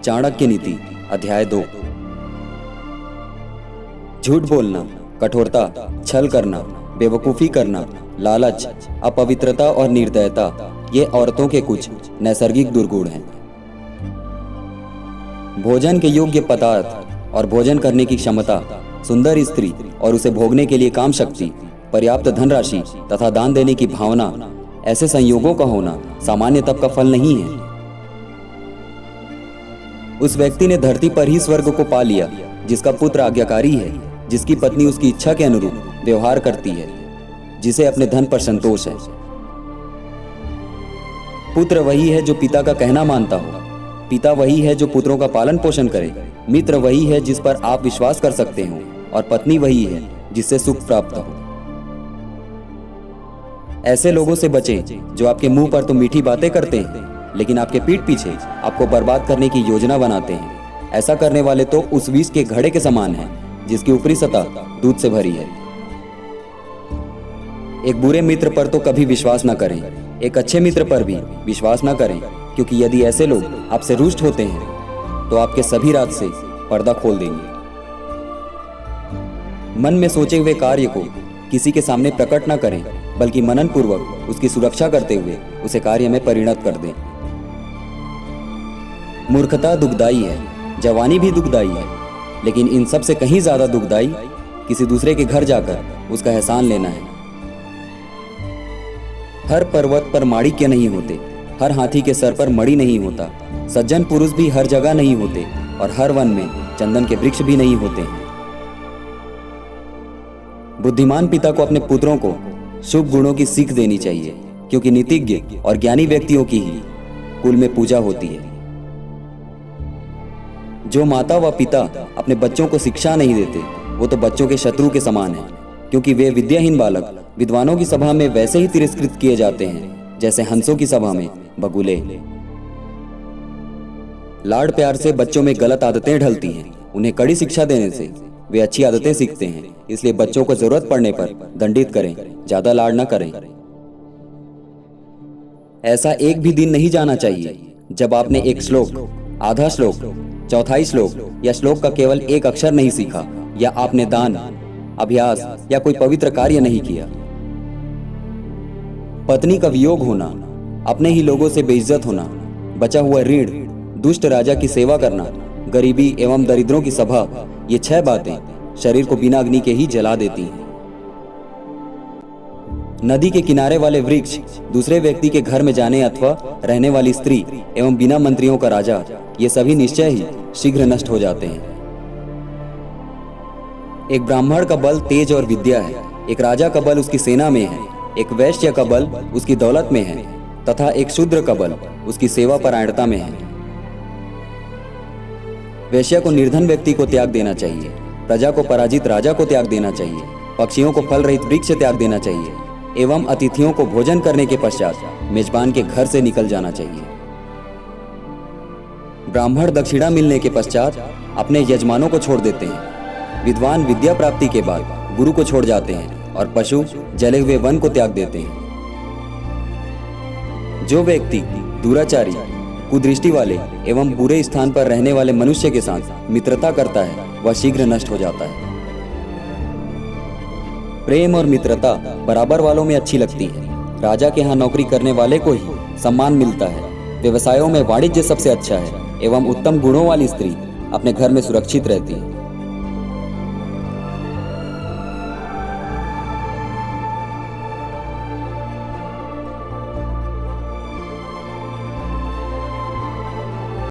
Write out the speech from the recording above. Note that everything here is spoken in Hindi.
चाणक्य नीति अध्याय 2। झूठ बोलना, कठोरता, छल करना, बेवकूफ़ी करना, लालच, अपवित्रता और निर्दयता ये औरतों के कुछ नैसर्गिक दुर्गुण हैं। भोजन के योग्य पदार्थ और भोजन करने की क्षमता, सुंदर स्त्री और उसे भोगने के लिए काम शक्ति, पर्याप्त धनराशि तथा दान देने की भावना, ऐसे संयोगों का होना सामान्य तप का फल नहीं है। उस व्यक्ति ने धरती पर ही स्वर्ग को पा लिया जिसका पुत्र आज्ञाकारी है, जिसकी पत्नी उसकी इच्छा के अनुरूप व्यवहार करती है, जिसे अपने धन पर संतोष है। पुत्र वही है जो पिता का कहना मानता हो, पिता वही है जो पुत्रों का पालन पोषण करे, मित्र वही है जिस पर आप विश्वास कर सकते हो, और पत्नी वही है जिससे सुख प्राप्त हो। ऐसे लोगों से बचें जो आपके मुंह पर तो मीठी बातें करते हैं लेकिन आपके पीठ पीछे आपको बर्बाद करने की योजना बनाते हैं। ऐसा करने वाले तो उस विष के घड़े के समान हैं जिसकी ऊपरी सतह दूध से भरी है। एक बुरे मित्र पर तो कभी विश्वास न करें, एक अच्छे मित्र पर भी विश्वास न करें, क्योंकि यदि ऐसे लोग आपसे रुष्ट होते हैं तो आपके सभी राज से पर्दा खोल देंगे। मन में सोचे हुए कार्य को किसी के सामने प्रकट न करें, बल्कि मनन पूर्वक उसकी सुरक्षा करते हुए उसे कार्य में परिणत कर दें। मूर्खता दुखदाई है, जवानी भी दुखदाई है, लेकिन इन सब से कहीं ज्यादा दुखदाई किसी दूसरे के घर जाकर उसका एहसान लेना है। हर पर्वत पर माणिक्य नहीं होते, हर हाथी के सर पर मणि नहीं होता, सज्जन पुरुष भी हर जगह नहीं होते, और हर वन में चंदन के वृक्ष भी नहीं होते हैं। बुद्धिमान पिता को अपने पुत्रों को शुभ गुणों की सीख देनी चाहिए, क्योंकि नीतिज्ञ और ज्ञानी व्यक्तियों की ही कुल में पूजा होती है। जो माता व पिता अपने बच्चों को शिक्षा नहीं देते वो तो बच्चों के शत्रु के समान है, क्योंकि वे विद्याहीन बालक विद्वानों की सभा में वैसे ही तिरस्कृत किए जाते हैं जैसे हंसों की सभा में बगुले। लाड़ प्यार से बच्चों में गलत आदतें ढलती हैं, उन्हें कड़ी शिक्षा देने से वे अच्छी आदतें सीखते हैं। इसलिए बच्चों को जरूरत पड़ने पर दंडित करें, ज्यादा लाड़ न करें। ऐसा एक भी दिन नहीं जाना चाहिए जब आपने एक श्लोक, आधा श्लोक, चौथाई श्लोक या श्लोक का केवल एक अक्षर नहीं सीखा, या आपने दान, अभ्यास या कोई पवित्र कार्य नहीं किया। पत्नी का वियोग होना, अपने ही लोगों से बेइज्जत होना, बचा हुआ ऋण, दुष्ट राजा की सेवा करना, गरीबी एवं दरिद्रों की सभा, ये 6 बातें शरीर को बिना अग्नि के ही जला देती हैं। नदी के किनारे वाले वृक्ष, दूसरे व्यक्ति के घर में जाने अथवा रहने वाली स्त्री एवं बिना मंत्रियों का राजा, ये सभी निश्चय ही शीघ्र नष्ट हो जाते हैं। एक ब्राह्मण का बल तेज और विद्या है, एक राजा का बल उसकी सेना में है, एक वैश्य का बल उसकी दौलत में है, तथा एक शूद्र का बल उसकी सेवा परायणता में है। वैश्य को निर्धन व्यक्ति को त्याग देना चाहिए, प्रजा को पराजित राजा को त्याग देना चाहिए, पक्षियों को फल रहित वृक्ष त्याग देना चाहिए, एवं अतिथियों को भोजन करने के पश्चात मेजबान के घर से निकल जाना चाहिए। ब्राह्मण दक्षिणा मिलने के पश्चात अपने यजमानों को छोड़ देते हैं, विद्वान विद्या प्राप्ति के बाद गुरु को छोड़ जाते हैं, और पशु जले हुए वन को त्याग देते हैं। जो व्यक्ति दुराचारी, कुदृष्टि वाले एवं बुरे स्थान पर रहने वाले मनुष्य के साथ मित्रता करता है वह शीघ्र नष्ट हो जाता है। प्रेम और मित्रता बराबर वालों में अच्छी लगती है। राजा के यहाँ नौकरी करने वाले को ही सम्मान मिलता है। व्यवसायों में वाणिज्य सबसे अच्छा है एवं उत्तम गुणों वाली स्त्री अपने घर में सुरक्षित रहती है।